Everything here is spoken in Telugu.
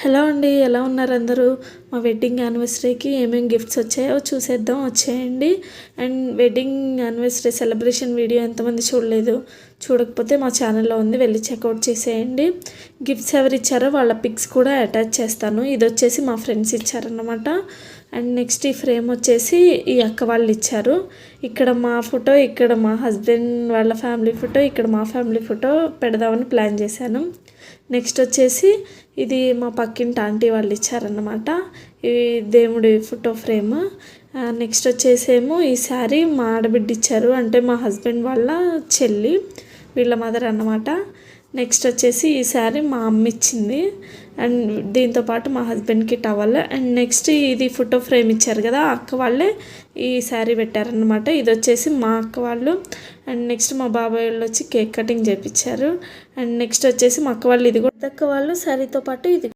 హలో అండి, ఎలా ఉన్నారు అందరూ? మా వెడ్డింగ్ యానివర్సరీకి ఏమేమి గిఫ్ట్స్ వచ్చాయో చూసేద్దాం, వచ్చేయండి. And wedding anniversary celebration video ఎంతమంది చూడలేదు, చూడకపోతే మా ఛానల్లో ఉంది, వెళ్ళి చెక్అవుట్ చేసేయండి. గిఫ్ట్స్ ఎవరు ఇచ్చారో వాళ్ళ పిక్స్ కూడా అటాచ్ చేస్తాను. ఇది వచ్చేసి మా ఫ్రెండ్స్ ఇచ్చారన్నమాట. అండ్ నెక్స్ట్ ఈ ఫ్రేమ్ వచ్చేసి ఈ అక్క వాళ్ళు ఇచ్చారు. ఇక్కడ మా ఫోటో, ఇక్కడ మా హస్బెండ్ వాళ్ళ ఫ్యామిలీ ఫోటో, ఇక్కడ మా ఫ్యామిలీ ఫోటో పెడదామని ప్లాన్ చేశాను. నెక్స్ట్ వచ్చేసి ఇది మా పక్కింటి ఆంటీ వాళ్ళు ఇచ్చారన్నమాట, ఈ దేవుడి ఫోటో ఫ్రేమ్. నెక్స్ట్ వచ్చేసేమో ఈ శారీ మా ఆడబిడ్డ ఇచ్చారు, అంటే మా హస్బెండ్ వాళ్ళ చెల్లి, వీళ్ళ మదర్ అన్నమాట. నెక్స్ట్ వచ్చేసి ఈ శారీ మా అమ్మ ఇచ్చింది, అండ్ దీంతోపాటు మా హస్బెండ్కి టవల్. అండ్ నెక్స్ట్ ఇది ఫోటో ఫ్రేమ్ ఇచ్చారు కదా, అక్క వాళ్ళే ఈ శారీ పెట్టారనమాట. ఇది వచ్చేసి మా అక్క వాళ్ళు. అండ్ నెక్స్ట్ మా బాబాయ్ వాళ్ళు వచ్చి కేక్ కటింగ్ చేయించారు. అండ్ నెక్స్ట్ వచ్చేసి మా అక్క వాళ్ళు, ఇది కూడా అక్క వాళ్ళు శారీతో పాటు ఇది